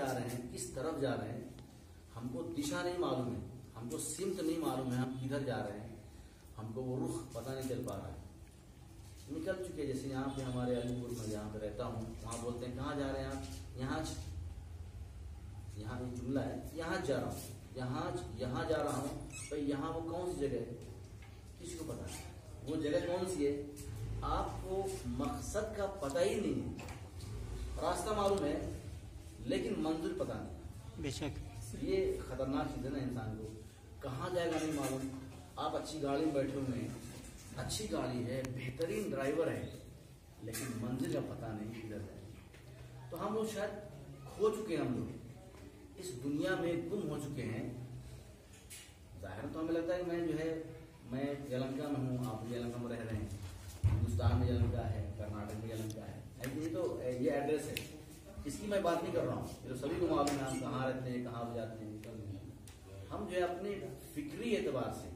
جا رہے ہیں, کس طرف جا رہے ہیں, ہم کو دشا نہیں معلوم ہے, ہم کو سمت نہیں معلوم ہے, ہم کدھر جا رہے ہیں, ہم کو وہ رخ پتہ نہیں چل پا رہا ہے. نکل چکے, جیسے یہاں پہ ہمارے علی پور میں جہاں پہ رہتا ہوں وہاں بولتے ہیں کہاں جا رہے ہیں آپ, یہاں ایک جملہ ہے, یہاں جا رہا ہوں, یہاں جا رہا ہوں. بھائی یہاں وہ کون سی جگہ ہے, کسی کو پتا ہے وہ جگہ کون سی ہے؟ آپ کو مقصد کا پتہ ہی نہیں ہے, راستہ معلوم ہے لیکن منزل پتہ نہیں. بے شک یہ خطرناک چیز ہے نا, انسان کو کہاں جائے گا نہیں معلوم. آپ اچھی گاڑی میں بیٹھے ہوئے ہیں, اچھی گاڑی ہے, بہترین ڈرائیور ہے, لیکن منزل کا پتہ نہیں کدھر ہے. تو ہم لوگ شاید کھو چکے ہیں, ہم لوگ اس دنیا میں گم ہو چکے ہیں. ظاہر تو ہمیں لگتا ہے کہ میں یلنکا میں ہوں, آپ یلنکا میں رہ رہے ہیں, ہندوستان میں یلنکا ہے, کرناٹک میں یلنکا ہے. یہ تو یہ ایڈریس ہے, اس کی میں بات نہیں کر رہا ہوں. جو سبھی کو معلوم ہے ہم کہاں رہتے ہیں, کہاں جاتے ہیں. ہم جو ہے اپنے فکری اعتبار سے,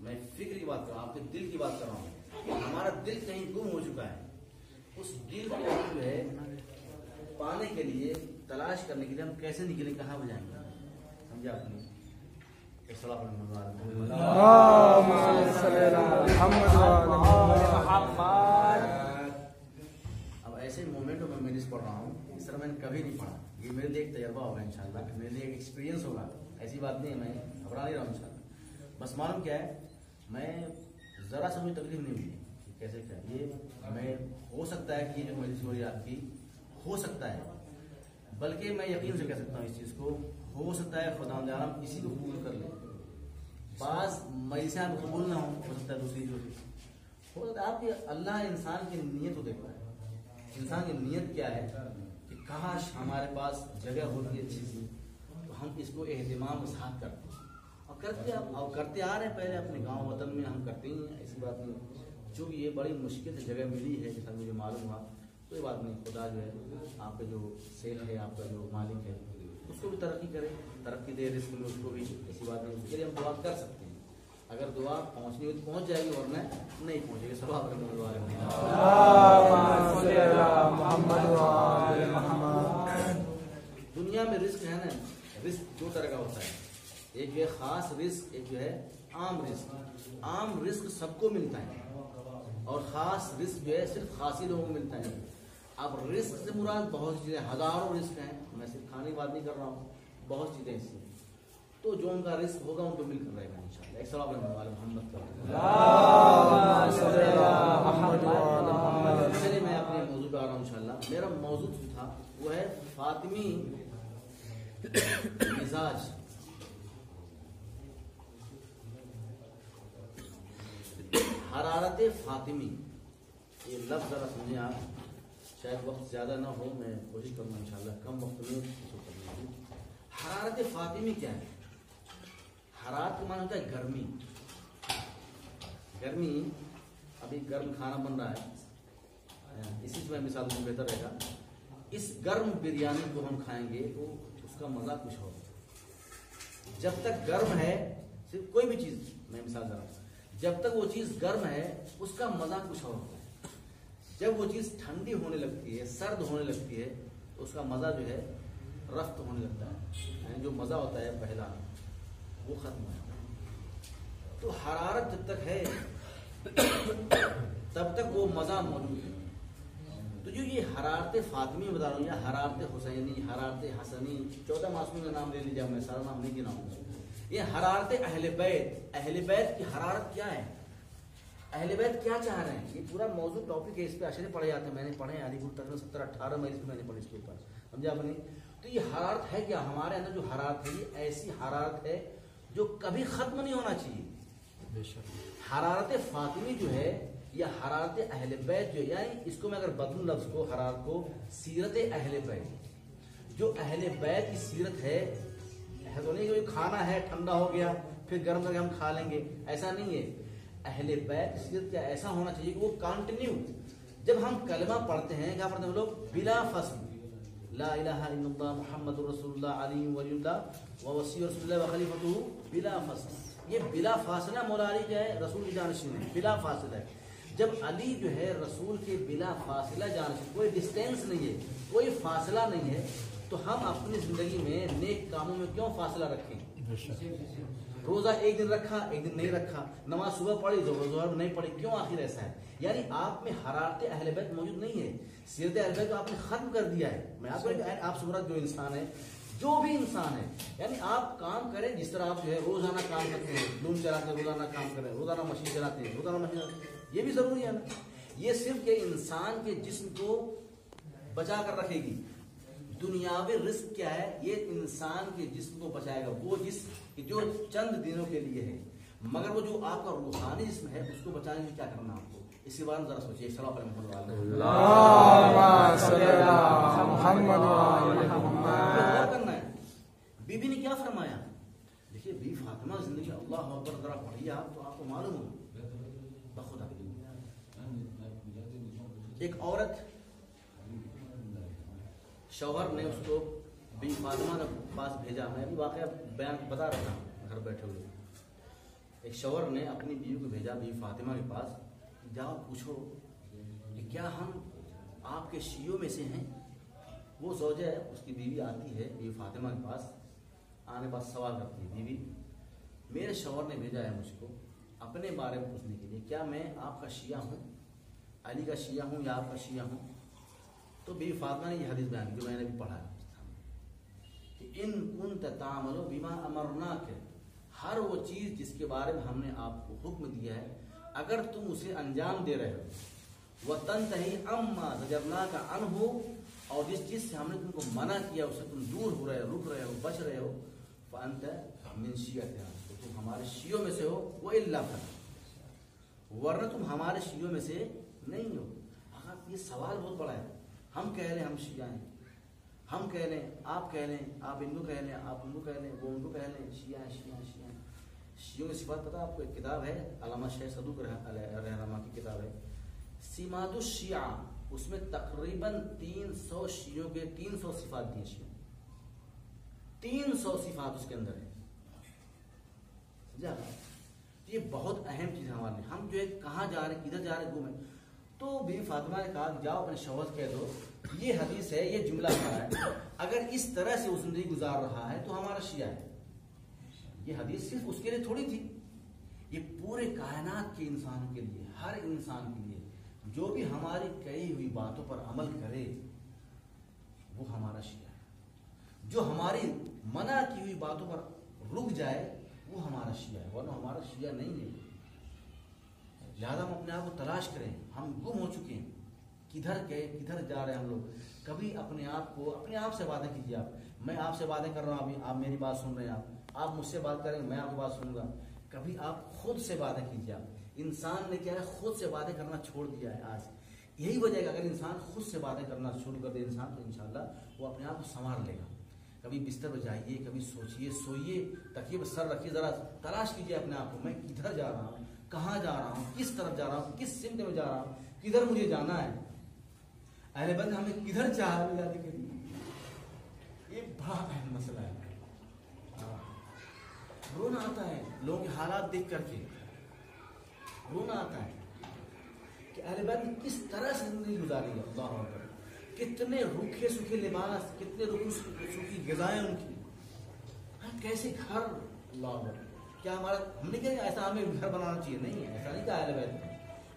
میں فکر کی بات کر رہا ہوں, آپ کے دل کی بات کر رہا ہوں. ہمارا دل کہیں گم ہو چکا ہے. اس دل کو جو ہے پانے کے لیے, تلاش کرنے کے لیے ہم کیسے نکلیں, کہاں بجائیں گے, سمجھا آپ نے. اب ایسے مومنٹوں میں میرے پڑھ رہا ہوں, اس طرح میں نے کبھی نہیں پڑھا. یہ میرے لیے ایک تجربہ ہوگا انشاءاللہ, میرے لیے ایک ایکسپیرینس ہوگا. ایسی بات نہیں ہے, میں گھبرا نہیں رہا ہوں انشاءاللہ. بس معلوم کیا ہے, میں ذرا سا مجھے تکلیف نہیں ہوئی کیسے کیا. یہ میں ہو سکتا ہے کہ یہ جو مجلس ہو رہی ہے آپ کی, ہو سکتا ہے, بلکہ میں یقین سے کہہ سکتا ہوں اس چیز کو, ہو سکتا ہے خدا عالم کسی کو قبول کر لے. بعض مجلسیں قبول نہ ہوں, ہو سکتا ہے دوسری جو ہو سکتا ہے. آپ کی اللہ انسان کی نیت کو دیکھتا ہے, انسان کی نیت کیا ہے کہ کاش ہمارے پاس جگہ ہوتی اچھی سی, تو ہم اس کو اہتمام کے ساتھ کرتے ہیں, اور کرتے آ رہے ہیں. پہلے اپنے گاؤں وطن میں ہم کرتے ہی ہیں, ایسی بات نہیں. چونکہ یہ بڑی مشکل سے جگہ ملی ہے, جیسا مجھے معلوم ہوا, کوئی بات نہیں. خدا جو ہے آپ کا جو سیل ہے, آپ کا جو مالک ہے, اس کو بھی ترقی کرے, ترقی دے رزق میں, اس کو بھی. ایسی بات نہیں, اس کے لیے ہم دعا کر سکتے ہیں. اگر دعا پہنچنی ہوئی تو پہنچ جائے گی, ورنہ نہیں پہنچے گی. سب آپ دعا کریں. دنیا میں رزق ہے نا, رزق دو طرح کا ہوتا ہے. ایک جو ہے خاص رزق, ایک جو ہے عام رزق. عام رزق سب کو ملتا ہے, اور خاص رزق جو ہے صرف خاصی لوگوں کو ملتا ہے. اب رزق سے مراد بہت چیزیں, ہزاروں رزق ہیں, میں صرف کھانے کی بات نہیں کر رہا ہوں, بہت چیزیں ایسی ہیں. تو جو ان کا رزق ہوگا ان کو مل کر رہے گا انشاءاللہ. ایک سوال محمد کا. چلیے میں اپنے موضوع پہ آ رہا ہوں انشاءاللہ. میرا موضوع جو تھا وہ ہے فاطمی مزاج. حرارت فاطمی, یہ لفظ ذرا سمجھیں آپ, شاید وقت زیادہ نہ ہو, میں کوشش کروں گا انشاءاللہ کم وقت میں اس کو کرنے کی. حرارت فاطمی کیا ہے؟ حرارت کا معنی ہوتا ہے گرمی. گرمی, ابھی گرم کھانا بن رہا ہے, اسی سے میں مثال دوں بہتر رہے گا. اس گرم بریانی کو ہم کھائیں گے تو اس کا مزہ کچھ ہوگا. جب تک گرم ہے, صرف کوئی بھی چیز, میں مثال دے رہا ہوں, جب تک وہ چیز گرم ہے اس کا مزہ کچھ اور ہوتا ہے. جب وہ چیز ٹھنڈی ہونے لگتی ہے, سرد ہونے لگتی ہے, تو اس کا مزہ جو ہے رفت ہونے لگتا ہے. یعنی جو مزہ ہوتا ہے پہلا وہ ختم ہو جاتا ہے. تو حرارت جب تک ہے تب تک وہ مزہ موجود ہے. تو جو یہ حرارت فاطمی بتا رہا ہوں, یا حرارت حسینی, حرارت حسنی, 14 معصومین کا نام لے لیجیے, میں سارا نام نہیں گناؤں گا. یہ حرارت اہل بیت. اہل بیت کی حرارت کیا ہے, اہل بیت کیا چاہ رہے ہیں, یہ پورا موضوع ٹاپک ہے. اس پہ اشرے پڑھے جاتے ہیں, میں نے پڑھے علی گڑھ تقریباً 17-18 مجلس میں نے پڑھی اس کے اوپر, سمجھا آپ نے. تو یہ حرارت ہے کیا, ہمارے اندر جو حرارت ہے یہ ایسی حرارت ہے جو کبھی ختم نہیں ہونا چاہیے. حرارت فاطمی جو ہے یا حرارت اہل بیت جو, یعنی اس کو میں اگر بدلوں لفظ کو, حرارت کو, سیرت اہل بیت. جو اہل بیت کی سیرت ہے, تو نہیں کہ کھانا ہے ٹھنڈا ہو گیا پھر گرم کر کے ہم کھا لیں گے, ایسا نہیں ہے. اہل بیت کی سیرت کیا, ایسا ہونا چاہیے کہ وہ کنٹینیو, جب ہم کلمہ پڑھتے ہیں, کیا پڑھتے ہیں ہم لوگ, بلا فصل, لا الہ الا اللہ محمد رسول اللہ علی ولی اللہ ووصی رسول اللہ وخلیفۃ بلا فصل. یہ بلا فاصلہ مولا علی جو ہے رسول کی جانشین ہے, بلا فاصلہ ہے. جب علی جو ہے رسول کے بلا فاصلہ جانشین, کوئی ڈسٹینس نہیں ہے, کوئی فاصلہ نہیں ہے, تو ہم اپنی زندگی میں نیک کاموں میں کیوں فاصلہ رکھیں؟ روزہ ایک دن رکھا ایک دن نہیں رکھا، نماز صبح پڑھی ظہر نہیں پڑھی، کیوں آخر ایسا ہے؟ یعنی آپ میں حرارت اہل بیت موجود نہیں ہے، سیرت اہل بیت کو آپ نے ختم کر دیا ہے۔ میں آپ کو آپ صورت جو انسان ہے، جو بھی انسان ہے، یعنی آپ کام کریں جس طرح آپ جو ہے روزانہ کام کرتے ہیں، لون چلاتے ہیں روزانہ کام کریں، روزانہ مشین چلاتے ہیں روزانہ مشین چلاتے ہیں، یہ بھی ضروری ہے نا۔ یہ صرف کہ انسان کے جسم کو بچا کر رکھے گی۔ دنیاوی رزق کیا ہے؟ یہ انسان کے جسم کو بچائے گا، وہ جسم جو چند دنوں کے لیے ہے، مگر وہ جو آپ کا روحانی جسم ہے اس کو بچانے میں کیا کرنا آپ کو؟ اس کے بارے میں ذرا سوچیے۔ صلی اللہ علیہ وسلم بی بی نے کیا فرمایا؟ دیکھیے بی فاطمہ زندگی اللہ اکبر ذرا پڑھیے آپ تو آپ کو معلوم ہو بخدا۔ ایک عورت شوہر نے اس کو بی فاطمہ کے پاس بھیجا، میں ابھی واقعہ بیان بتا رہا تھا گھر بیٹھے ہوئے۔ ایک شوہر نے اپنی بیوی کو بھیجا بی فاطمہ کے پاس، جاؤ پوچھو کہ کیا ہم آپ کے شیعوں میں سے ہیں؟ وہ زوجہ ہے، اس کی بیوی آتی ہے بی فاطمہ کے پاس، آنے بعد سوال کرتی ہے، بیوی میرے شوہر نے بھیجا ہے مجھ کو اپنے بارے میں پوچھنے کے لیے، کیا میں آپ کا شیعہ ہوں، علی کا شیعہ ہوں یا آپ کا شیعہ ہوں؟ تو بی فاطمہ نے یہ حدیث بیان کی جو میں نے بھی پڑھا کہ ان کنت تعمل بما امرناک، ہر وہ چیز جس کے بارے میں ہم نے آپ کو حکم دیا ہے اگر تم اسے انجام دے رہے ہو، وتنتہی عما زجرناک عنہ، اور جس چیز سے ہم نے تم کو منع کیا اسے تم دور ہو رہے ہو، رک رہے ہو، بچ رہے ہو، فانت من شیعتنا، تو تم ہمارے شیعوں میں سے ہو، والا ورنہ تم ہمارے شیعوں میں سے نہیں ہو۔ یہ سوال بہت بڑا ہے۔ ہم کہہ لیں ہم شیعہ ہیں، ہم کہہ لیں آپ کہہ لیں، آپ ان کو کہہ لیں، آپ ان کو کہہ لیں، وہ ان کو کہہ لیں، شیعہ ہیں شیعہ ہیں شیعہ ہیں۔ شیعوں کی صفات پتہ آپ کو؟ ایک کتاب ہے علامہ شیخ صدوق رحمہ کی کتاب ہے سمات الشیعہ، اس میں تقریباً 300 شیعوں کے 300 صفات دی ہیں، شیعوں 300 صفات اس کے اندر ہے۔ سمجھا؟ یہ بہت اہم چیز ہے ہمارے لیے۔ ہم جو ہے کہاں جا رہے ہیں، کدھر جا رہے ہیں، گھومیں۔ تو بی فاطمہ نے کہا جاؤ اپنے شوہر کہہ دو یہ حدیث ہے، یہ جملہ ہے، اگر اس طرح سے وہ زندگی گزار رہا ہے تو ہمارا شیعہ ہے۔ یہ حدیث صرف اس کے لیے تھوڑی تھی، یہ پورے کائنات کے انسانوں کے لیے، ہر انسان کے لیے جو بھی ہماری کہی ہوئی باتوں پر عمل کرے وہ ہمارا شیعہ ہے، جو ہماری منع کی ہوئی باتوں پر رک جائے وہ ہمارا شیعہ ہے، ورنہ ہمارا شیعہ نہیں ہے۔ لہٰذا ہم اپنے آپ کو تلاش کریں، ہم گم ہو چکے ہیں، کدھر گئے، کدھر جا رہے ہیں ہم لوگ۔ کبھی اپنے آپ سے وعدہ کیجیے، میں آپ سے وعدے کر رہا ہوں، ابھی آپ میری بات سن رہے ہیں، آپ مجھ سے بات کریں گے، میں آپ کی بات سنوں گا۔ کبھی آپ خود سے وعدہ کیجیے۔ انسان نے کیا ہے، خود سے وعدے کرنا چھوڑ دیا ہے آج۔ یہی وجہ ہے کہ اگر انسان خود سے وعدے کرنا شروع کر دے انسان، تو انشاءاللہ وہ اپنے آپ کو سنوار لے گا۔ کبھی بستر پہ جائیے، کبھی سوچیے، سوئیے، تکیے پہ سر رکھیے، ذرا تلاش کیجیے اپنے آپ کو، میں کدھر جا رہا ہوں، کہاں جا رہا ہوں، کس طرف جا رہا ہوں، کس سمت میں جا رہا ہوں، کدھر مجھے جانا ہے۔ اہل بیت ہمیں کدھر چاہا جانے کے لیے، یہ بڑا اہم مسئلہ ہے۔ رونا آتا ہے لوگوں کے حالات دیکھ کر کے، رونا آتا ہے کہ اہل بیت نے کس طرح سے زندگی گزاری ہے۔ اللہ اکبر، کتنے روکھے سوکھے لباس، کتنے روکھی سوکھی غذائیں ان کی، کیسے گھر۔ اللہ اکبر، کیا ہمارا ہم نے کہا ایسا ہمیں گھر بنانا چاہیے؟ نہیں ہے، ایسا نہیں کہا اہل بیت نے۔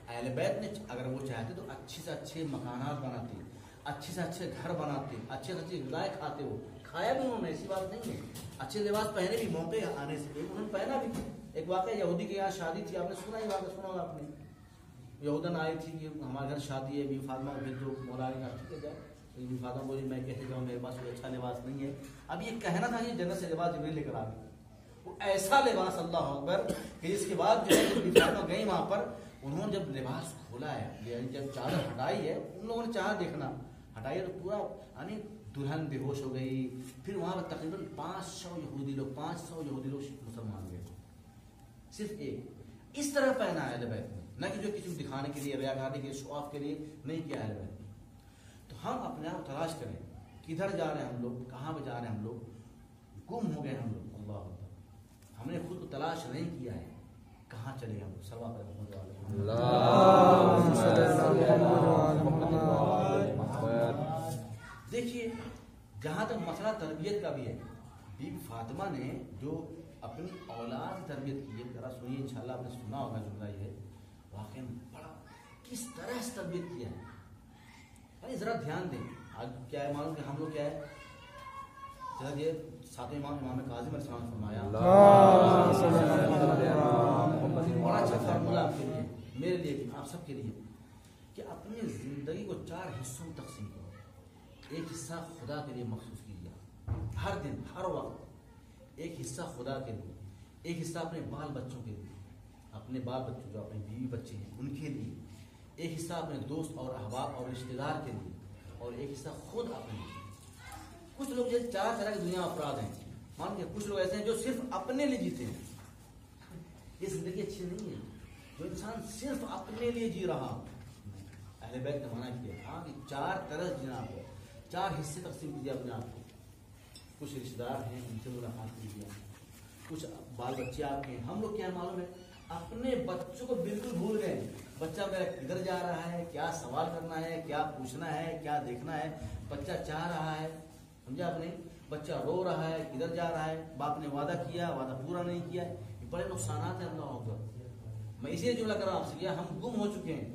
اہل بیت نے اگر وہ چاہتے تو اچھے سے اچھے مکانات بناتے، اچھے سے اچھے گھر بناتے، اچھے سے اچھے غذائیں کھاتے، ہو کھایا بھی انہوں نے، ایسی بات نہیں ہے۔ اچھے لباس پہنے بھی، موقع آنے سے پہلے انہوں نے پہنا بھی تھا۔ ایک واقعہ یہودی کے یہاں شادی تھی، آپ نے سنا، یہ واقعہ سنا ہوگا آپ نے۔ یہودن آئی تھی کہ ہمارے گھر شادی ہے، بی فاطمہ کو بھیج دو، مولا نے کہا ٹھیک ہے جاؤ۔ بی فاطمہ بولی میں کیسے جاؤں، میرے پاس کوئی اچھا لباس نہیں ہے۔ اب یہ کہنا تھا کہ جنت سے لباس جبریل لے کر آ گئے، وہ ایسا لباس اللہ اکبر کہ اس کے بعد جو ہے بی فاطمہ گئی وہاں پر، انہوں نے جب لباس کھولا ہے، یعنی جب چادر ہٹائی ہے، ان لوگوں نے چادر دیکھنا ہٹائی ہے تو پورا یعنی دلہن بے ہوش ہو گئی۔ پھر وہاں پر تقریباً 500 یہودی لوگ مسلمان ہوئے، صرف ایک۔ اس طرح پہنا ہے اہل بیت نے، نہ کہ جو کسی کو دکھانے کے لیے، ریاکاری کے لیے، شو آف کے لیے نہیں کیا اہل بیت نے۔ تو ہم اپنے آپ تلاش کریں، کدھر جا رہے ہیں ہم لوگ، کہاں پہ جا رہے ہیں ہم لوگ، گم ہو گئے ہم لوگ۔ اللہ اکبر، ہم نے خود کو تلاش نہیں کیا ہے، کہاں چلے ہم لوگ۔ سوا پر دیکھیے جہاں تک مسئلہ تربیت کا بھی ہے، بی بی فاطمہ نے جو اپنی اولاد کی تربیت کی ہے، ذرا سنیے، انشاءاللہ آپ نے سنا ہوگا جملہ یہ واقعی بڑا کس طرح سے تربیت کیا ہے. یعنی ذرا دھیان دیں. آج کیا ہے معلوم کہ ہم لوگ کیا ہے، جب یہ ساتویں امام کاظم علیہ السلام فرمایا، بڑا اچھا فارمولہ آپ کے لیے، میرے لیے بھی، آپ سب کے لیے، کہ اپنی زندگی کو 4 حصوں میں تقسیم کرو. ایک حصہ خدا کے لیے مخصوص کیجیے، ہر دن ہر وقت ایک حصہ خدا کے لیے، ایک حصہ اپنے بال بچوں کے لیے، اپنے بال بچوں جو اپنے بیوی بچے ہیں ان کے لیے، ایک حصہ اپنے دوست اور احباب اور رشتہ دار کے لیے، اور ایک حصہ خود اپنے لیے. کچھ لوگ یہ 4 طرح کی دنیا افراد ہیں، مان کے کچھ لوگ ایسے ہیں جو صرف اپنے لیے جیتے ہیں. یہ زندگی اچھی نہیں ہے جو انسان صرف اپنے لیے جی رہا. اہل بیت نے منع کیا، ہاں کہ 4 طرح جینا آپ کو، 4 حصے تقسیم کیجیے اپنے آپ کو. کچھ رشتہ دار ہیں ان سے ملاقات کیجیے، کچھ بال بچے آپ کے ہیں. ہم لوگ کیا معلوم ہے اپنے بچوں کو بالکل بھول گئے. بچہ میرا کدھر جا رہا ہے، کیا سوال کرنا ہے، کیا پوچھنا ہے، کیا دیکھنا ہے. بچہ چاہ رہا ہے، سمجھا آپ نے، بچہ رو رہا ہے، کدھر جا رہا ہے، باپ نے وعدہ کیا، وعدہ پورا نہیں کیا. یہ بڑے نقصانات ہیں. اللہ اکبر. میں اسی لیے جملہ کر رہا ہوں آپ سے، ہم گم ہو چکے ہیں.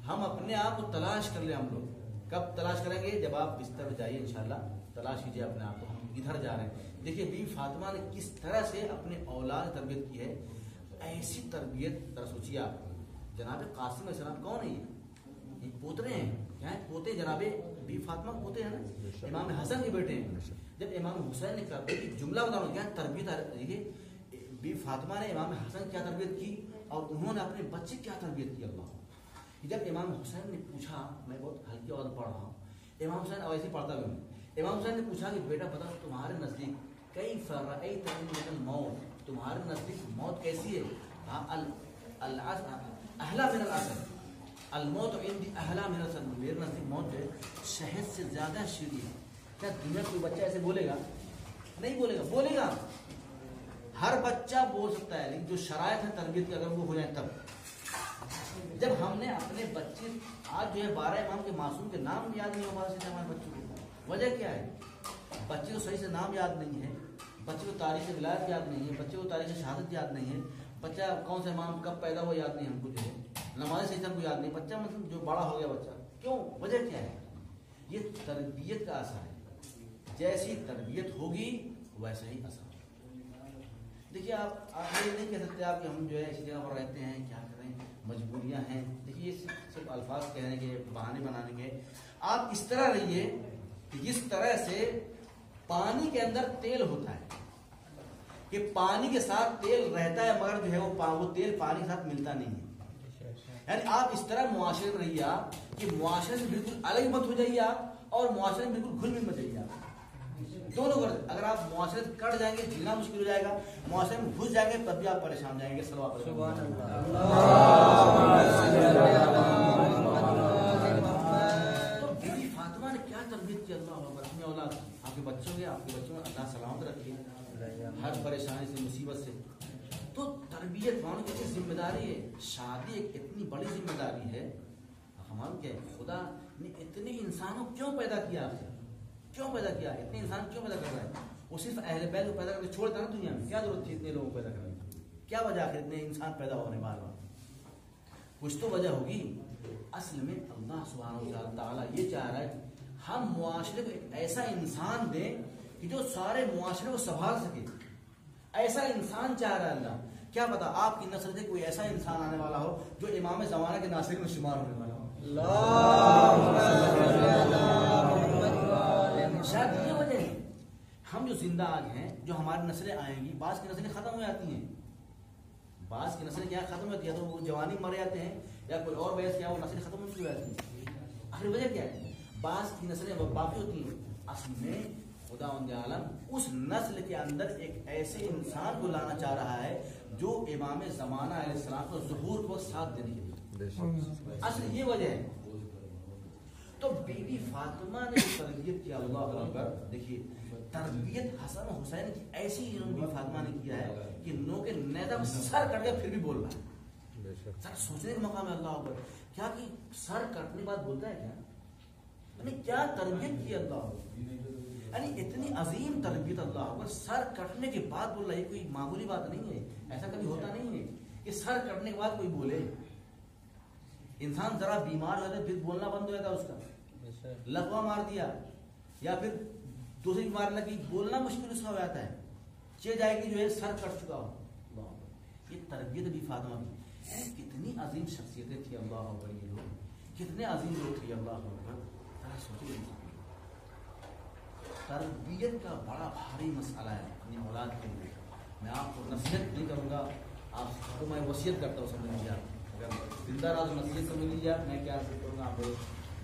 ہم اپنے آپ کو تلاش کر لیں. ہم لوگ کب تلاش کریں گے؟ جب آپ بستر پہ جائیے، انشاءاللہ تلاش کیجیے اپنے آپ کو، ہم کدھر جا رہے ہیں. دیکھیے بی بی فاطمہ نے کس طرح سے اپنے اولاد تربیت کی ہے. ایسی تربیت ذرا سوچیے آپ. جناب قاسم علیہ السلام کون ہے؟ یہ پوترے ہیں، کیا ہیں پوتے؟ جناب بی بی فاطمہ پوتے ہیں نا، امام حسن کے بیٹے ہیں. جب امام حسین نے کہا جملہ بتاؤ کیا تربیت. دیکھیے بی بی فاطمہ نے امام حسن کیا تربیت کی اور انہوں نے اپنے بچے کیا تربیت کی. اللہ، جب امام حسین نے پوچھا، میں بہت ہلکی آواز پڑھ رہا ہوں، امام حسین ایسے پڑھتا بھی ہوں. امام حسین نے پوچھا کہ بیٹا بتا تمہارے نزدیک کیف رأیت الموت، تمہارے نزدیک موت کیسی ہے؟ احلا من العسل، الموت عندی احلا من العسل، میرے نزدیک موت ہے شہد سے زیادہ شیریں ہے. کیا دنیا کوئی بچہ ایسے بولے گا؟ نہیں بولے گا. بولے گا، ہر بچہ بول سکتا ہے، لیکن جو شرائط ہے تربیت کی اگر وہ ہو جائیں تب. جب ہم نے اپنے بچے، آج جو ہے 12 امام کے معصوم کے نام یاد نہیں ہمارے سے ہمارے بچوں کو. وجہ کیا ہے؟ بچے کو صحیح سے نام یاد نہیں ہے، بچے کو تاریخ ولایت یاد نہیں ہے، بچے کو تاریخ شہادت یاد نہیں ہے، بچہ کون سے امام کب پیدا ہوا یاد نہیں ہم کو، جو ہے نماز صحیح سے ہم کو یاد نہیں. بچہ مطلب جو بڑا ہو گیا بچہ، کیوں؟ وجہ کیا ہے؟ یہ تربیت کا اثر ہے. جیسی تربیت ہوگی ویسا ہی اثر. دیکھیے آپ یہ نہیں کہہ سکتے آپ کہ ہم جو ہے اسی جگہ پر رہتے ہیں، کیا کریں، مجبوریاں ہیں. دیکھیے یہ صرف الفاظ کہنے کے، بہانے بنانے کے. آپ اس طرح رہیے کہ جس طرح سے پانی کے اندر تیل ہوتا ہے کہ پانی کے ساتھ تیل رہتا ہے مگر جو ہے وہ تیل پانی کے ساتھ ملتا نہیں ہے. یعنی آپ اس طرح معاشرے میں رہیے آپ کہ معاشرے سے بالکل الگ مت ہو جائیے آپ، اور معاشرے میں بالکل گھل مل مت جائیے آپ. دونوں اگر آپ معاشرے سے کٹ جائیں گے جینا مشکل ہو جائے گا، معاشرے میں گھس جائیں گے تب بھی آپ پریشان جائیں گے. سبحان اللہ. تو بی بی فاطمہ نے کیا تربیت کی اللہ اپنے اولاد، آپ کے بچوں کے، آپ کے بچوں میں اللہ سلامت رکھے ہر پریشانی سے، مصیبت سے. تو تربیت مانو کہ ذمہ داری ہے. شادی ایک اتنی بڑی ذمہ داری ہے. ہمارا کیا خدا نے اتنے انسانوں کیوں پیدا کیا؟ آپ سے کیوں پیدا کیا؟ اتنے انسان کیوں پیدا کر رہا ہے؟ وہ صرف اہل بیت کو پیدا کر کے چھوڑ دیتا نا دنیا میں. کیا ضرورت تھی اتنے لوگوں کو پیدا کرنے کی؟ کیا وجہ ہے اتنے انسان پیدا ہونے بار بار؟ کچھ تو وجہ ہوگی. اصل میں اللہ سبحانہ و تعالیٰ یہ چاہ رہا ہے کہ ہم معاشرے کو ایک ایسا انسان دیں کہ جو سارے معاشرے کو سنبھال سکے. ایسا انسان چاہ رہا ہے اللہ. کیا پتا آپ کی نسل سے کوئی ایسا انسان آنے والا ہو جو امام زمانہ کے ناصر میں شمار ہونے والا ہو. شاید یہ وجہ ہے ہم جو زندہ آج ہیں، جو ہماری نسلیں آئیں گی، بعض کی نسلیں ختم ہو جاتی ہیں. بعض کی نسلیں کیا ختم ہو جاتی ہے، تو وہ جوانی مر جاتے ہیں یا کوئی اور وجہ کیا وہ نسلیں ختم ہو جاتی ہیں. آخر وجہ کیا ہے؟ بعض کی نسلیں باقی ہوتی ہیں. اصل میں خدا عالم اس نسل کے اندر ایک ایسے انسان کو لانا چاہ رہا ہے جو امام زمانہ علیہ السلام کو ظہور کو ساتھ دینے کے لیے. اصل یہ وجہ ہے. تو بی بی فاطمہ نے تربیت کیا. اللہ اکبر. دیکھیے تربیت حسن و حسین کی ایسی بی بی فاطمہ نے کیا ہے کہ نو کے نیزہ سر کٹ گیا پھر بھی بول رہا ہے. سر سوچنے کا مقام ہے. اللہ اکبر. کیا کہ سر کٹنے بعد بولتا ہے کیا؟ یعنی کیا تربیت کی اللہ. یعنی اتنی عظیم تربیت، اللہ اکبر، سر کٹنے کے بعد بول رہا ہے، کوئی معمولی بات نہیں ہے، ایسا کبھی ہوتا نہیں ہے کہ سر کٹنے کے بعد کوئی بولے. انسان ذرا بیمار ہوتا ہے پھر بولنا بند ہو جاتا ہے، اس کا لقوہ مار دیا یا پھر دوسری بیمار لگی، بولنا مشکل اس کا ہو جاتا ہے، چہ جائے کہ جو ہے سر کٹ چکا ہو. یہ تربیت بھی فاطمہ کی، کتنی عظیم شخصیتیں تھی. اللہ اکبر، یہ لوگ کتنے عظیم لوگ تھے. اللہ اکبر، سوچے تربیت کا بڑا بھاری مسئلہ ہے اپنی اولاد کے لیے. میں آپ کو نصیحت نہیں کروں گا، آپ کو میں وصیت کرتا ہوں، سمجھ لیجیے. اگر زندہ رہا تو نصیحت سمجھ لیجیے. میں کیا کروں گا، آپ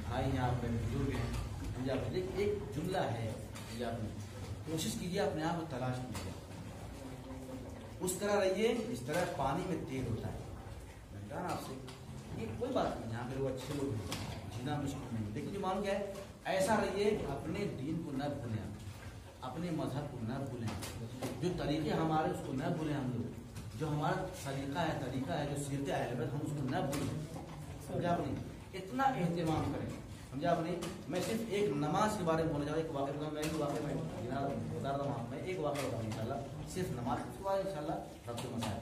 بھائی ہیں، آپ میرے بزرگ ہیں، ایک جملہ ہے، آپ کوشش کیجیے اپنے آپ کو تلاش کیجیے، اس طرح رہیے جس طرح پانی میں تیل ہوتا ہے. میں کہا نا آپ سے، یہ کوئی بات نہیں، یہاں پہ وہ اچھے لوگ ہیں، جینا مشکل نہیں، لیکن جو معلوم کیا ہے، ایسا رہیے کہ اپنے دین کو نہ بھولیں، اپنے مذہب کو نہ بھولیں، جو طریقے ہمارے اس کو نہ بھولیں. ہم لوگ جو ہمارا طریقہ ہے جو سیرت اہل بیت، ہم اس کو نہ بھولیں. سمجھا آپ نے؟ اتنا اہتمام کریں. سمجھا آپ نے؟ میں صرف ایک نماز کے بارے میں بولنا چاہوں، ایک واقعہ بتا. میں ایک واقعہ میں بتا رہا ہوں، میں ایک واقعہ بتاؤں انشاءاللہ، صرف نماز کے بعد انشاءاللہ رب کے مسائل،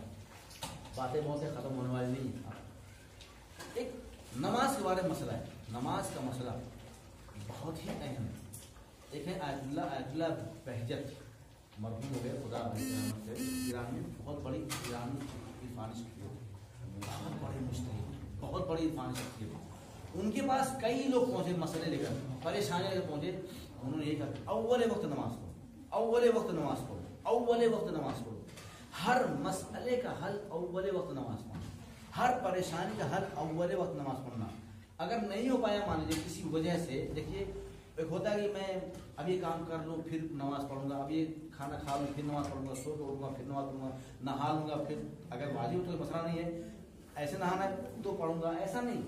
باتیں بہت سے ختم ہونے والی نہیں ہیں. ایک نماز کے بارے میں مسئلہ ہے. نماز کا مسئلہ بہت ہی اہم ہے. ایک ہے آیت اللہ بہجت، مرحوم ہو گئے، خدا ایران میں بہت بڑی ایرانی عرفانی شخصیت، بہت بڑے مجتہد، بہت بڑی عرفانی شخصیت. ان کے پاس کئی لوگ پہنچے مسئلے لے کر، پریشانی لے کر پہنچے. انہوں نے یہ کہا اول وقت نماز پڑھو، اول وقت نماز پڑھو، اول وقت نماز پڑھو. ہر مسئلے کا حل اول وقت نماز پڑھنا، ہر پریشانی کا حل اول وقت نماز پڑھنا. اگر نہیں ہو پایا مان لیجیے کسی وجہ سے، دیکھیے ایک ہوتا ہے کہ میں اب یہ کام کر لوں پھر نماز پڑھوں گا، اب یہ کھانا کھا لوں پھر نماز پڑھوں گا، سو کے اٹھوں گا پھر نماز پڑھوں گا، نہا لوں گا پھر، اگر واجب تو مسئلہ نہیں ہے، ایسے نہانا ہے تو پڑھوں گا، ایسا نہیں.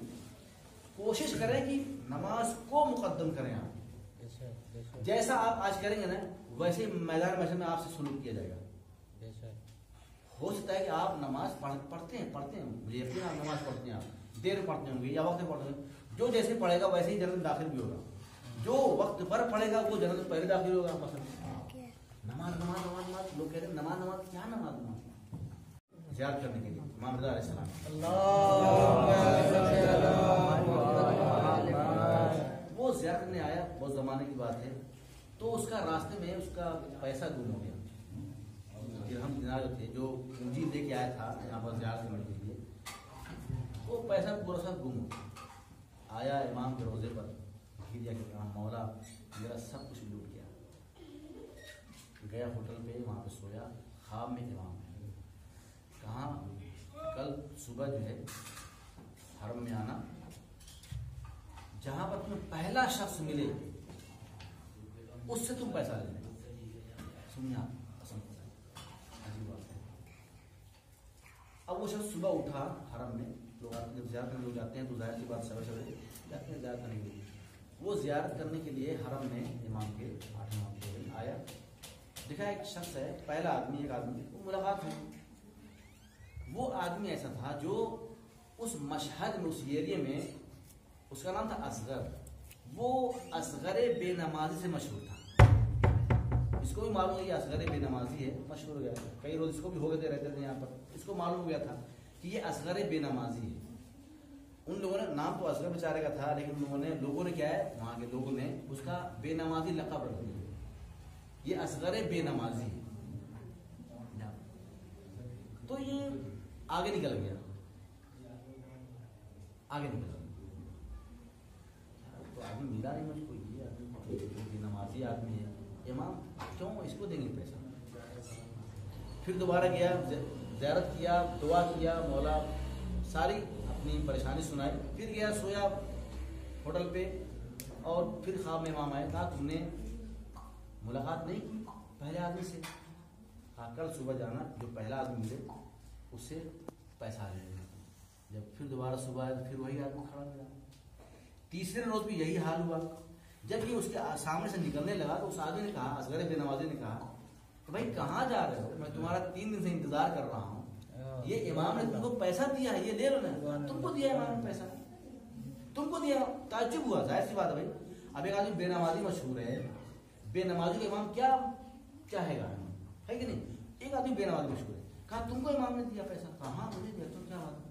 کوشش کریں کہ نماز کو مقدم کریں. آپ جیسا آپ آج کریں گے نا، ویسے میدان محشر میں آپ سے سلوک کیا جائے گا. ہو سکتا ہے کہ آپ نماز پڑھتے ہیں، مجھے یقین آپ نماز پڑھتے ہیں، آپ دیر پڑھتے ہوں گے یا وقت پڑھتے ہیں، جو جیسے پڑھے گا ویسے ہی جنت داخل بھی ہوگا. جو وقت پر پڑھے گا وہ جنت پہلے داخل ہوگا. نماز نماز نماز نماز لوگ کہتے ہیں نماز نماز، کیا نماز نماز؟ زیارت کرنے کے لیے امام رضا علیہ السلام، وہ زیارت کرنے آیا، بہت زمانے کی بات ہے. تو اس کا راستے میں اس کا پیسہ گم ہو گیا. درہم دینار جو تھے، جو پونجی لے کے آیا تھا یہاں پر زیارت کرنے کے لیے، وہ پیسہ پورا سا گم ہو گیا. آیا امام کے روزے پر، گریا کہ مولا میرا سب کچھ لوٹ گیا. گیا ہوٹل پہ، وہاں پہ سویا، خواب میں امام ہے. کہاں؟ کل صبح جو ہے حرم میں آنا، جہاں پر تمہیں پہلا شخص ملے اس سے تم پیسہ لے لیں. سنیا پسند عجیب بات ہے. اب وہ شخص صبح اٹھا، حرم میں لوگ جب زیارت کرنے لوگ جاتے ہیں تو ظاہر سی بات سوے سوے جاتے ہیں زیارت کرنے کے لیے. وہ زیارت کرنے کے لیے حرم میں امام کے 8 امام کے آیا، دیکھا ایک شخص ہے، پہلا آدمی، ایک آدمی، وہ ملاقات ہوئی. وہ آدمی ایسا تھا جو اس مشہد میں، اس ایریے میں، اس کا نام تھا اصغر. وہ اصغر بے نمازی سے مشہور تھا. اس کو بھی معلوم ہے یہ اصغر بے نمازی ہے، مشہور ہو گیا. کئی روز اس کو بھی ہو گئے رہتے تھے یہاں پر، اس کو معلوم ہو گیا تھا کہ یہ اصغر بے نمازی ہے. ان لوگوں نے، نام تو اصغر بیچارے کا تھا، لیکن لوگوں نے کیا ہے، وہاں کے لوگوں نے اس کا بے نمازی لقب رکھ دیا. یہ اصغر بے نمازی ہے. تو یہ آگے نکل گیا، آگے نکل گیا. تو آدمی ملا نہیں مجھ کو، یہ آدمی بے نمازی آدمی ہے، امام کیوں اس کو دیں گے پیسہ؟ پھر دوبارہ گیا، زیارت کیا، دعا کیا، مولا ساری اپنی پریشانی سنائی. پھر گیا، سویا ہوٹل پہ، اور پھر خواب میں امام آئے. کہا تم نے ملاقات نہیں کی پہلے آدمی سے؟ کہا کل صبح جانا، جو پہلا آدمی ملے اس سے پیسہ لے لینا. جب پھر دوبارہ صبح آیا تو پھر وہی آدمی کھڑا ملا. تیسرے روز بھی یہی حال ہوا. جب یہ اس کے سامنے سے نکلنے لگا تو اس آدمی نے کہا، اصغر بے نمازی نے کہا کہ بھائی کہاں جا رہے ہو؟ میں تمہارا 3 دن سے انتظار کر رہا ہوں. یہ امام نے تم کو پیسہ دیا ہے، یہ لے لو نا. تم کو دیا امام نے پیسہ، تم کو دیا. تعجب ہوا، ظاہر سی بات ہے بھائی. اب ایک آدمی بے نمازی مشہور ہے، بے نمازی کا امام کیا چاہے گا؟ ہے کہ نہیں؟ ایک آدمی بے نمازی مشہور ہے، کہا تم کو امام نے دیا پیسہ؟ کہا ہاں مجھے دیا، تو کیا بات ہے؟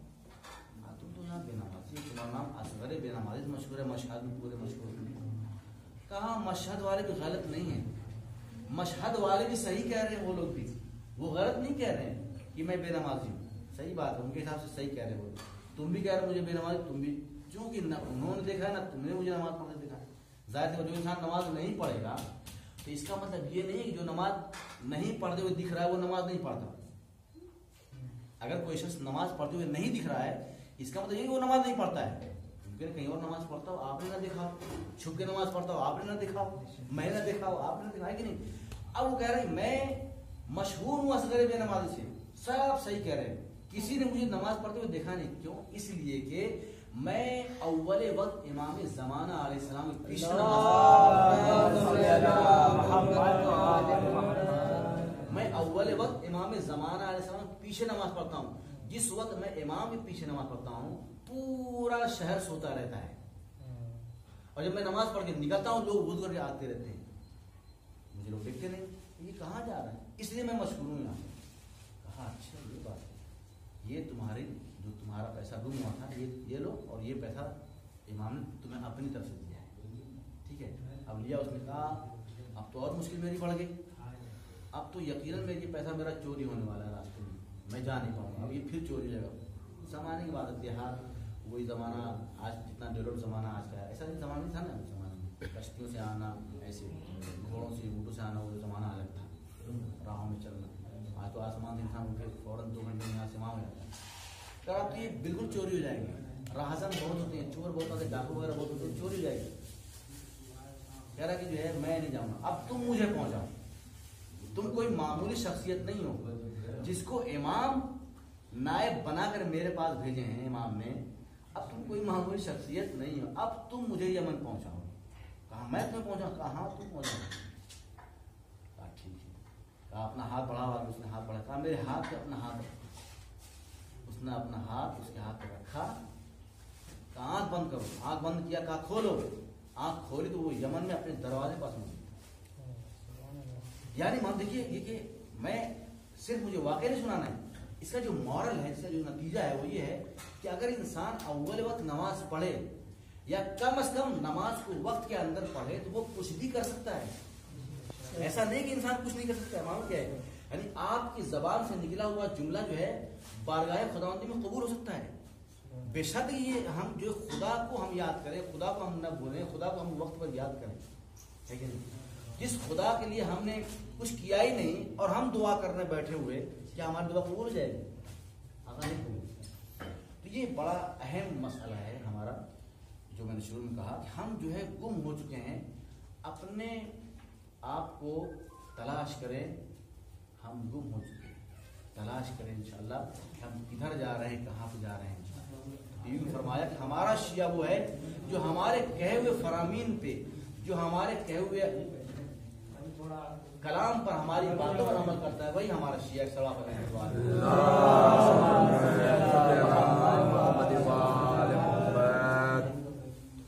کہا تم تو یہاں بے نمازی، تمہارا نام اصغر بے نمازی مشہور ہے، مشہد میں پورے مشہور ہے۔ کہا مشہد والے بھی غلط نہیں ہیں، مشہد والے بھی صحیح کہہ رہے ہیں، وہ لوگ بھی وہ غلط نہیں کہہ رہے ہیں کہ میں بے نمازی ہوں، صحیح بات ہے، ان کے حساب سے صحیح کہہ رہے ہیں وہ، تم بھی کہہ رہے ہو مجھے بے نمازی، تم بھی، چونکہ نہ انہوں نے دیکھا ہے نہ تم نے مجھے نماز پڑھتے دیکھا ہے۔ ظاہر ہے جو انسان نماز نہیں پڑھے گا تو اس کا مطلب یہ نہیں ہے کہ جو نماز نہیں پڑھتے ہوئے دکھ رہا ہے وہ نماز نہیں پڑھتا۔ اگر کوئی شخص نماز پڑھتے ہوئے نہیں دکھ رہا ہے اس کا مطلب یہ کہ وہ نماز نہیں پڑھتا ہے، ممکن کہیں اور نماز پڑھتا ہو آپ نے نہ دیکھا ہو، چھپ کے نماز پڑھتا ہو آپ نے نہ دیکھا ہو، میں نے دیکھا ہو آپ نے دیکھا ہے کہ نہیں۔ اب وہ کہہ رہے ہیں میں مشہور ہوں اصغر بے نمازی سے، سب صحیح کہہ رہے ہیں، کسی نے مجھے نماز پڑھتے ہوئے دیکھا نہیں، کیوں؟ اس لیے کہ میں اول وقت امام زمانہ علیہ السلام کی پیش میں اول وقت امام زمانہ علیہ السلام کے پیچھے نماز پڑھتا ہوں۔ جس وقت میں امام کے پیچھے نماز پڑھتا ہوں پورا شہر سوتا رہتا ہے، اور جب میں نماز پڑھ کے نکلتا ہوں لوگ وضو کر کے آتے رہتے ہیں، مجھے لوگ دیکھتے نہیں یہ کہاں جا رہا ہے، اس لیے میں مشہور ہوں یہاں۔ کہا اچھا یہ بات ہے، یہ تمہاری جو تمہارا پیسہ گم ہوا تھا یہ لو، اور یہ پیسہ امام نے تمہیں اپنی طرف سے دیا ہے، ٹھیک ہے؟ اب لیا، اس نے کہا اب تو اور مشکل میری بڑھ گئی، اب تو یقیناً یہ پیسہ میرا چوری ہونے والا ہے راستے میں جا نہیں پاؤں گا، اب یہ پھر چوری جائے گا۔ زمانے کی بات ہے، دیہات وہی زمانہ، آج جتنا ڈیولپ زمانہ آج کا ہے ایسا نہیں زمانہ نہیں تھا نا، اس زمانے میں کشتیوں سے آنا، ایسے گھوڑوں سے اونٹوں سے آنا، وہ زمانہ الگ تھا، راہوں میں چلنا، آج تو آسمان سے انسان اٹھ کے فوراً 2 گھنٹے میں یہاں سے وہاں ہو جاتا ہے۔ اگر آپ تو یہ بالکل چوری ہو جائے گی، راہزن بہت ہوتے ہیں، چور بہت ہوتے ہیں، ڈاکو وغیرہ بہت ہوتے ہیں، چوری ہو جائے گی۔ کہہ رہا کہ جو ہے میں نہیں جاؤں گا، اب تم مجھے پہنچاؤ، تم کوئی معمولی شخصیت نہیں ہو جس کو امام نائب بنا کر میرے پاس بھیجے ہیں امام نے، اب تم کوئی معمولی شخصیت نہیں ہو، اب تم مجھے یمن پہنچاؤ۔ کہا میں تمہیں پہنچاؤں؟ کہا ہاں تم پہنچاؤ۔ کہا ٹھیک ہے، کہا اپنا ہاتھ بڑھا ہوا، اس نے ہاتھ بڑھا، کہا میرے ہاتھ پہ اپنا ہاتھ رکھو، اس نے اپنا ہاتھ اس کے ہاتھ پہ رکھا، کہا آنکھ بند کرو، آنکھ بند کیا، کہا کھولو، آنکھ کھولی تو وہ یمن میں اپنے دروازے پاس موجود۔ یعنی مان دیکھیے یہ کہ میں صرف مجھے واقعہ نہیں سنانا ہے، اس کا جو مورل ہے، اس کا جو نتیجہ ہے وہ یہ ہے کہ اگر انسان اول وقت نماز پڑھے یا کم از کم نماز کو وقت کے اندر پڑھے تو وہ کچھ بھی کر سکتا ہے۔ ایسا نہیں کہ انسان کچھ نہیں کر سکتا ہے، معلوم کیا ہے؟ یعنی آپ کی زبان سے نکلا ہوا جملہ جو ہے بارگاہ خداوندی میں قبول ہو سکتا ہے، بے شک یہ ہم جو خدا کو ہم یاد کریں، خدا کو ہم نہ بھولیں، خدا کو ہم وقت پر یاد کریں، ہے کہ نہیں؟ جس خدا کے لیے ہم نے کچھ کیا ہی نہیں اور ہم دعا کرنے بیٹھے ہوئے، کیا ہماری دعا قبول ہو جائے گی؟ آگاہ نہیں قبول۔ تو یہ بڑا اہم مسئلہ ہے ہمارا، جو میں نے شروع میں کہا کہ ہم جو ہے گم ہو چکے ہیں، اپنے آپ کو تلاش کریں، ہم گم ہو چکے ہیں، تلاش کریں انشاءاللہ ہم کدھر جا رہے ہیں، کہاں پہ جا رہے ہیں انشاءاللہ۔ بیوی نے فرمایا کہ ہمارا شیعہ وہ ہے جو ہمارے کہے ہوئے فرامین پہ، جو ہمارے کہے ہوئے کلام پر، ہماری باتوں پر عمل کرتا ہے، وہی ہمارا شیعہ صلاح پر رہنے والا ہے۔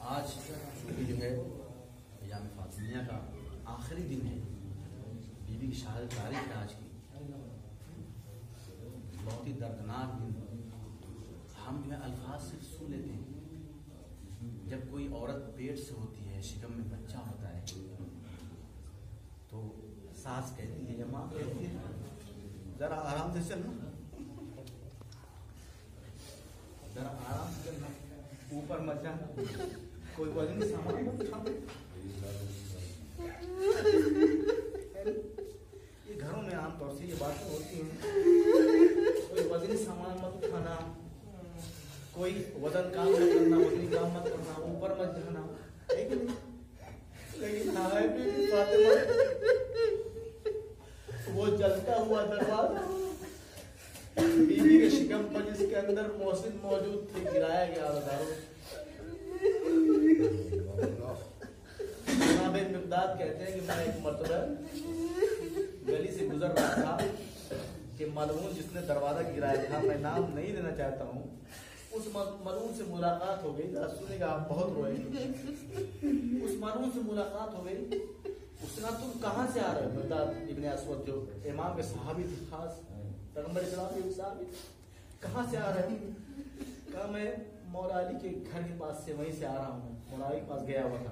آج چونکہ جو ہے ایام فاطمیہ کا آخری دن ہے، بیوی کی شہادت تاریخ ہے آج کی، بہت ہی دردناک دن، ہم جو ہے الفاظ صرف سن لیتے ہیں۔ جب کوئی عورت پیٹ سے ہوتی ہے، شکم میں بچہ ہوتا ہے، تو ساس کہتی ہے یا ماں کہتی ہے ذرا آرام سے چلنا، ذرا آرام سے چلنا، اوپر مت جانا، کوئی وزنی سامان مت اٹھانا۔ یہ گھروں میں عام طور سے یہ باتیں ہوتی ہیں، کوئی وزنی سامان مت اٹھانا، کوئی وزن کام مت کرنا، وزنی کام مت کرنا، اوپر مت جانا، ہے کہ نہیں؟ لیکن فاطمہ وہ جلتا ہوا دروازہ بیوی کے شکم پر جس کے اندر محسن موجود تھے گرایا گیا، بتاؤ۔ جناب مقداد کہتے ہیں کہ میں ایک مرتبہ گلی سے گزر رہا تھا کہ ملعون جس نے دروازہ گرایا تھا، میں نام نہیں لینا چاہتا ہوں، اس ملعون سے ملاقات ہو گئی، ذرا سنیں گا آپ بہت روئیں گے۔ اس ملعون سے ملاقات ہو گئی، اس تم کہاں سے آ رہے ہو؟ مقداد ابن اسود جو امام کے صحابی تھے، خاص پیغمبر اسلام کے صحابی، کہاں سے آ رہے ہو؟ کہا میں مولا علی کے گھر کے پاس سے، وہیں سے آ رہا ہوں، مولا علی کے پاس گیا ہوا تھا۔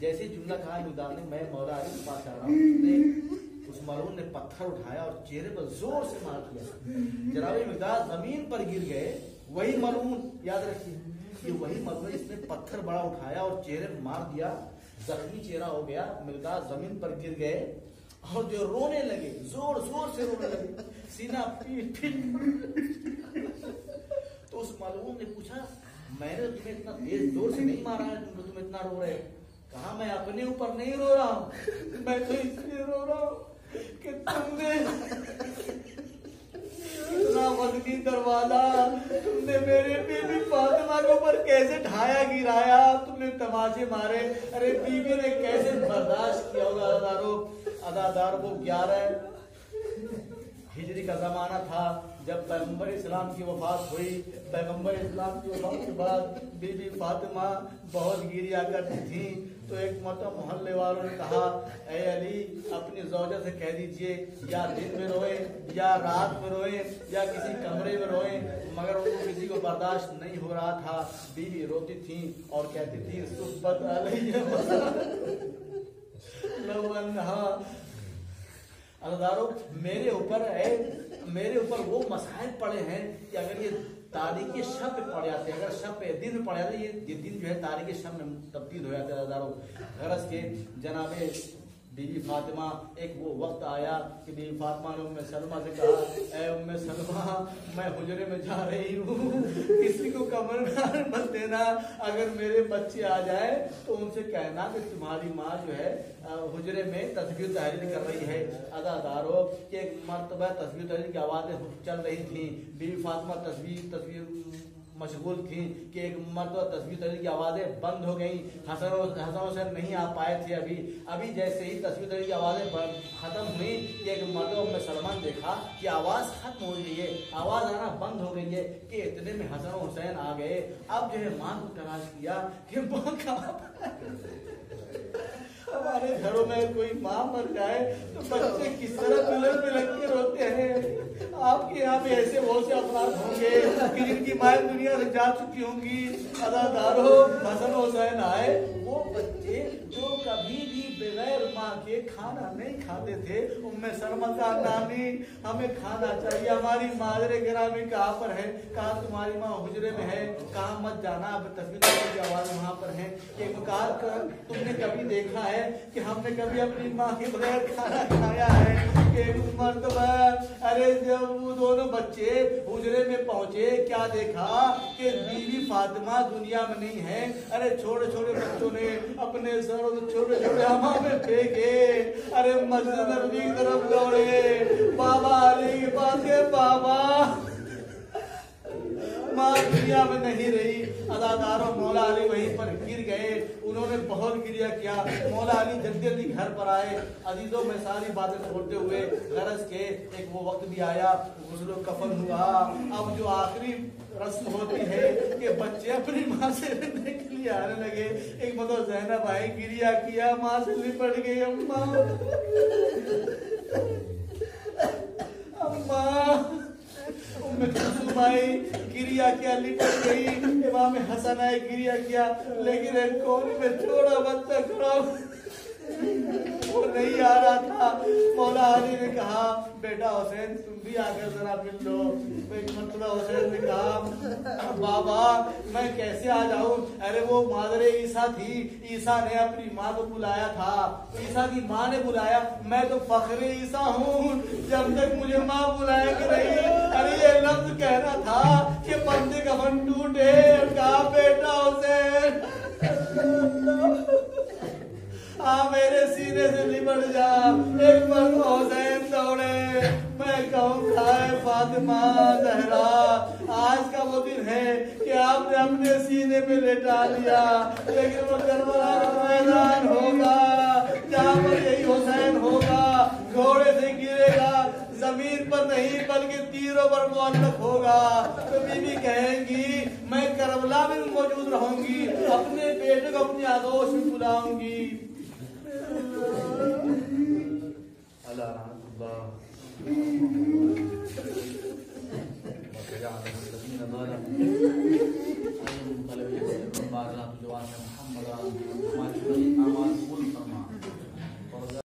جیسے جملہ کہا مقداد نے، میں مولا علی کے پاس آ رہا ہوں، اس ملعون نے پتھر اٹھایا اور چہرے پر زور سے مار دیا۔ جناب مقداد زمین پر گر گئے۔ وہی ملعون، یاد رکھیے یہ وہی ملعون، اس نے پتھر بڑا اٹھایا اور چہرے میں مار دیا، زخمی چہرہ ہو گیا۔ مقداد زمین پر گر گئے اور جو رونے لگے، زور زور سے رونے لگے، سینہ پیٹ پیٹ۔ تو اس ملعون نے پوچھا میں نے تمہیں اتنا تیز زور سے نہیں مارا ہے، تم اتنا رو رہے؟ کہا میں اپنے اوپر نہیں رو رہا ہوں، میں تو اس لیے رو رہا ہوں کہ تم نے اتنا وزنی دروازہ تم نے میرے بیوی فاطمہ کے اوپر کیسے ڈھایا گرایا، تم نے تماچے مارے، ارے بیوی نے کیسے برداشت کیا ہوگا؟ ادادار وہ 11 ہجری کا زمانہ تھا جب پیغمبر اسلام کی وفات ہوئی۔ پیغمبر اسلام کی وفات کے بعد بی بی فاطمہ بہت گریا کرتی تھیں، تو ایک مرتبہ محلے والوں نے کہا اے علی اپنی زوجہ سے کہہ دیجئے یا دن میں روئے یا رات میں روئے یا کسی کمرے میں روئے، مگر ان کو کسی کو برداشت نہیں ہو رہا تھا۔ بیوی روتی تھی اور کہتی تھی صبت علیہ لو انہا، اللہ میرے اوپر وہ مسائل پڑے ہیں کہ اگر یہ تاریخ شب پہ پڑ جاتے، اگر شب پہ دن میں پڑ جاتے، یہ دن جو ہے تاریخ شب میں تبدیل ہو جاتے ہیں۔ غرض کے جناب بی بی فاطمہ، ایک وہ وقت آیا کہ بی بی فاطمہ نے ام سلمہ سے کہا اے ام سلمہ میں حجرے میں جا رہی ہوں، کسی کو کمر میں مت دینا، اگر میرے بچے آ جائے تو ان سے کہنا کہ تمہاری ماں جو ہے حجرے میں تسبیح تحلیل کر رہی ہے۔ ادادارو کہ ایک مرتبہ تسبیح تحلیل کی آوازیں چل رہی تھیں، بی بی فاطمہ تسبیح مشغول تھیں کہ ایک مرتبہ تسبیح تحلیل کی آوازیں بند ہو گئیں۔ حسن حسین نہیں آ پائے تھے ابھی جیسے ہی تسبیح تحلیل کی آوازیں ختم ہوئی کہ ایک مرتبہ ام سلمہ نے دیکھا کہ آواز ختم ہو گئی ہے، آواز آنا بند ہو گئی ہے، کہ اتنے میں حسن و حسین آ گئے۔ اب جو ہے ماں کو تلاش کیا کہ ماں کہاں پر ہے؟ ہمارے گھروں میں کوئی ماں مر جائے تو بچے کس طرح پلک پلک کے روتے ہیں۔ آپ کے یہاں بھی ایسے بہت سے افراد ہوں گے کہ جن کی مائیں دنیا سے جا چکی ہوں گی۔ ادادارو حسن حسین آئے، وہ بچے جو کبھی بھی بغیر ماں کے کھانا نہیں کھاتے تھے، ام سلمہ کا نانی ہمیں کھانا چاہیے، ہماری مادر گرامی کہاں پر ہے؟ کہاں تمہاری ماں حجرے میں ہے، کہاں مت جانا، اب تسبیح کی آواز وہاں پر ہے۔ ایک کہا تم نے کبھی دیکھا ہے کہ ہم نے کبھی اپنی ماں کے بغیر کھانا کھایا ہے؟ ایک مرتبہ ارے جب وہ دونوں بچے حجرے میں پہنچے، کیا دیکھا کہ بیوی فاطمہ دنیا میں نہیں ہے۔ ارے چھوٹے چھوٹے بچوں نے اپنے سروں سے چھوٹے چھوٹے ہوا میں پھینکے، ارے مسجد نبوی کی طرف دوڑے، بابا علی کے پاس گئے، بابا ماں دنیا میں نہیں رہی۔ اداداروں مولا علی وہیں پر گر گئے، انہوں نے بہت گریا کیا۔ مولا علی جلدی جلدی گھر پر آئے۔ عزیزوں میں ساری باتیں چھوڑتے ہوئے غرض کے ایک وہ وقت بھی آیا، غسل و کفن ہوا۔ اب جو آخری رسم ہوتی ہے کہ بچے اپنی ماں سے ملنے کے لیے آنے لگے۔ ایک مطلب زینب آئی، گریا کیا، ماں سے لپٹ گئی، اماں اماں ام کلثوم آئی، گریا کیا، لپٹ گئی۔ امام حسن آئے، گریا کیا، لیکن ایک کونے میں چھوڑا بچہ کھڑا وہ نہیں آ رہا تھا۔ مولا علی نے کہا بیٹا حسین تم بھی آ کر ذرا مل لو۔ ایک مرتبہ حسین نے کہا بابا میں کیسے آ جاؤں؟ ارے وہ مادر عیسیٰ تھی، عیسیٰ نے اپنی ماں کو بلایا تھا، عیسیٰ کی ماں نے بلایا، میں تو فخر عیسیٰ ہوں، جب تک مجھے ماں بلائے گی نہیں۔ ارے یہ لفظ کہنا تھا کہ بندے کا من ٹوٹے، کہا بیٹا حسین میرے سینے سے لپٹ جا۔ ایک مرتبہ حسین دوڑے، میں کہوں کھائے فاطمہ زہرا آج کا وہ دن ہے کہ آپ نے اپنے سینے پہ لٹا لیا، لیکن وہ کربلا کا میدان ہوگا جہاں پر یہی حسین ہوگا، گھوڑے سے گرے گا، زمین پر نہیں بلکہ تیروں پر معلق ہوگا، تو بی بی کہیں گی میں کربلا میں موجود رہوں گی، اپنے بیٹے کو اپنی آغوش میں بلاؤں گی۔ لعنة الله وجعل الذين ظلموا أي منقلب يحسن ما جاء بجوان محمد وما يشبه أعمال